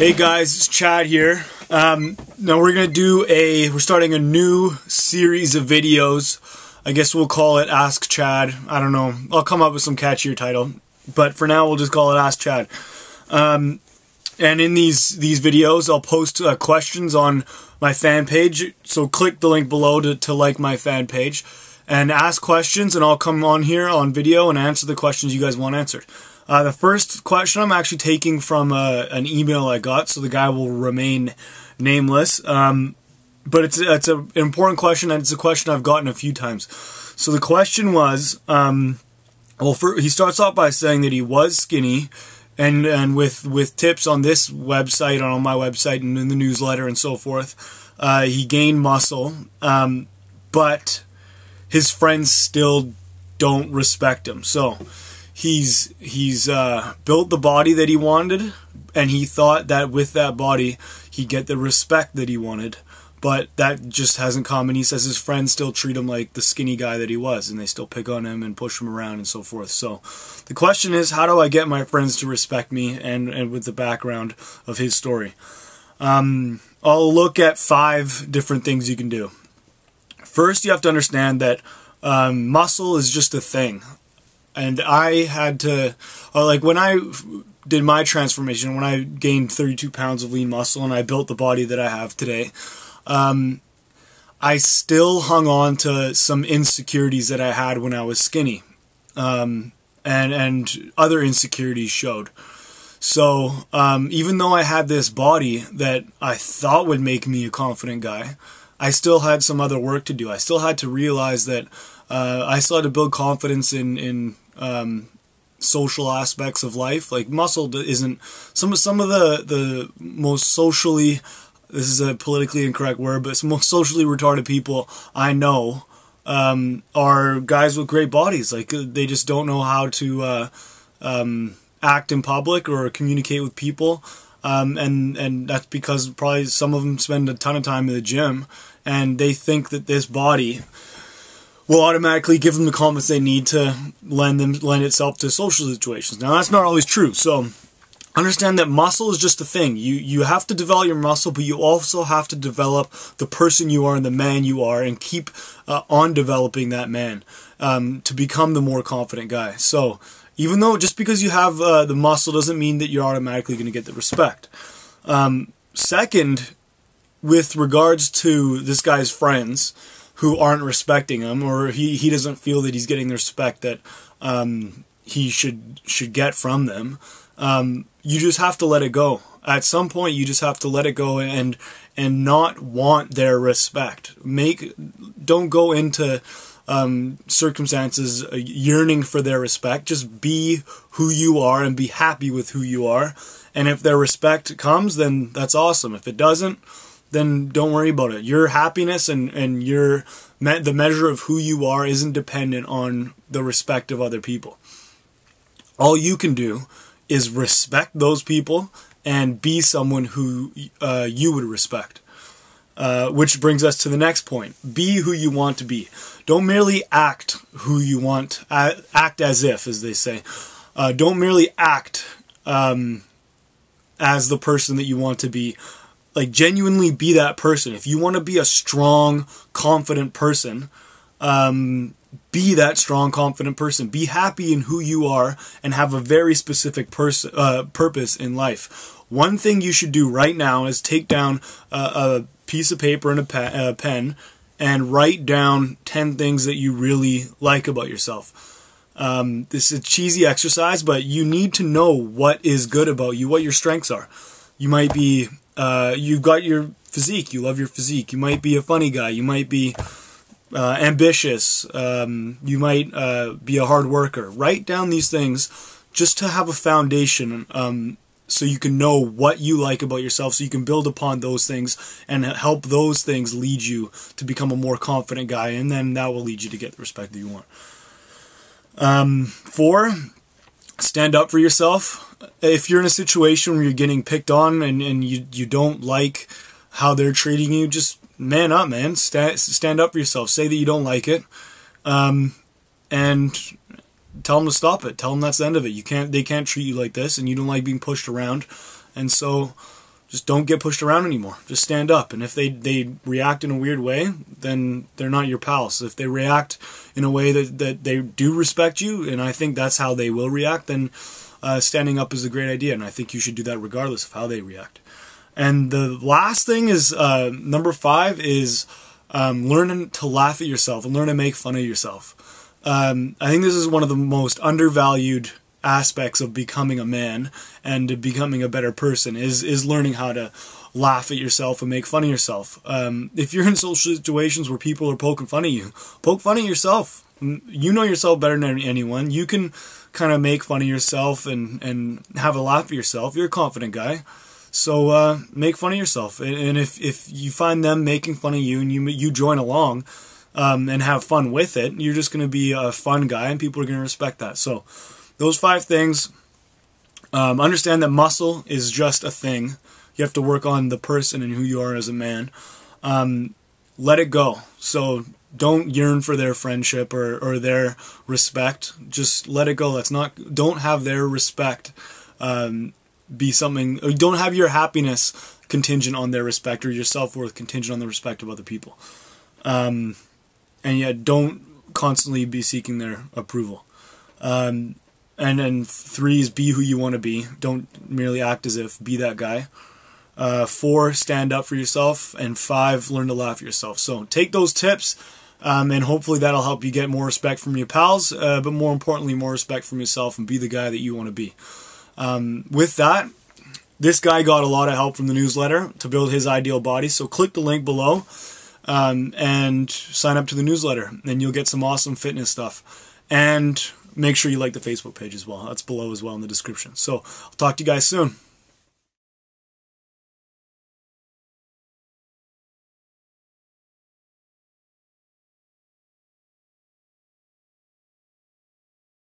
Hey guys, it's Chad here. Now we're starting a new series of videos. I guess we'll call it Ask Chad. I don't know. I'll come up with some catchier title. But for now, we'll just call it Ask Chad. And in these videos, I'll post questions on my fan page. So click the link below to like my fan page. And ask questions, and I'll come on here on video and answer the questions you guys want answered. The first question I'm actually taking from an email I got, so the guy will remain nameless. But it's an important question, and it's a question I've gotten a few times. So the question was, he starts off by saying that he was skinny, and with tips on this website, on my website, and in the newsletter and so forth, he gained muscle, but his friends still don't respect him. So he's built the body that he wanted, and he thought that with that body he'd get the respect that he wanted, but that just hasn't come. And he says his friends still treat him like the skinny guy that he was, and they still pick on him and push him around and so forth. So the question is, how do I get my friends to respect me, and with the background of his story? I'll look at 5 different things you can do. First, you have to understand that muscle is just a thing. And I had to, like when I did my transformation, when I gained 32 pounds of lean muscle and I built the body that I have today, I still hung on to some insecurities that I had when I was skinny. And other insecurities showed. So even though I had this body that I thought would make me a confident guy, I still had some other work to do. I still had to realize that I still had to build confidence in social aspects of life. Like muscle isn't some of the most socially, this is a politically incorrect word, but some most socially retarded people I know are guys with great bodies. Like they just don't know how to act in public or communicate with people. And that's because probably some of them spend a ton of time in the gym, and they think that this body will automatically give them the confidence they need to lend itself to social situations. Now that's not always true. So understand that muscle is just a thing. You have to develop your muscle, but you also have to develop the person you are and the man you are, and keep on developing that man to become the more confident guy. So even though just because you have the muscle doesn't mean that you're automatically going to get the respect. Second, with regards to this guy's friends who aren't respecting him, or he doesn't feel that he's getting the respect that he should get from them, you just have to let it go. At some point, you just have to let it go and not want their respect. Don't go into circumstances yearning for their respect. Just be who you are and be happy with who you are. And if their respect comes, then that's awesome. If it doesn't, then don't worry about it. Your happiness and the measure of who you are isn't dependent on the respect of other people. All you can do is respect those people and be someone who you would respect. Which brings us to the next point. Be who you want to be. Don't merely act who you want, act as if, as they say. Don't merely act as the person that you want to be. Like, genuinely be that person. If you want to be a strong, confident person, be that strong, confident person. Be happy in who you are and have a very specific purpose in life. One thing you should do right now is take down a piece of paper and a pen and write down 10 things that you really like about yourself. This is a cheesy exercise, but you need to know what is good about you, what your strengths are. You might be, you've got your physique, you love your physique. You might be a funny guy. You might be ambitious. You might be a hard worker. Write down these things just to have a foundation, so you can know what you like about yourself, so you can build upon those things and help those things lead you to become a more confident guy, and then that will lead you to get the respect that you want. 4, stand up for yourself. If you're in a situation where you're getting picked on and you don't like how they're treating you, just man up, man. Stand up for yourself. Say that you don't like it, and tell them to stop it. Tell them that's the end of it. They can't treat you like this, and you don't like being pushed around. And so just don't get pushed around anymore. Just stand up. And if they react in a weird way, then they're not your pals. If they react in a way that they do respect you, and I think that's how they will react, then standing up is a great idea. And I think you should do that regardless of how they react. And the last thing is, number 5 is learning to laugh at yourself and learn to make fun of yourself. I think this is one of the most undervalued aspects of becoming a man and becoming a better person is learning how to laugh at yourself and make fun of yourself. If you're in social situations where people are poking fun of you, poke fun at yourself. You know yourself better than anyone. You can kind of make fun of yourself and have a laugh at yourself. You're a confident guy. So make fun of yourself. And if you find them making fun of you and you join along and have fun with it, you're just going to be a fun guy and people are going to respect that. So those 5 things. Understand that muscle is just a thing. You have to work on the person and who you are as a man. Let it go. So don't yearn for their friendship or their respect. Just let it go. Don't have their respect be something. Don't have your happiness contingent on their respect or your self-worth contingent on the respect of other people. And yet don't constantly be seeking their approval. And then 3 is be who you want to be. Don't merely act as if. Be that guy. 4, stand up for yourself. And 5, learn to laugh at yourself. So take those tips, and hopefully that'll help you get more respect from your pals, but more importantly, more respect from yourself and be the guy that you want to be. With that, this guy got a lot of help from the newsletter to build his ideal body. So click the link below and sign up to the newsletter. And you'll get some awesome fitness stuff. And make sure you like the Facebook page as well. That's below as well in the description. So I'll talk to you guys soon.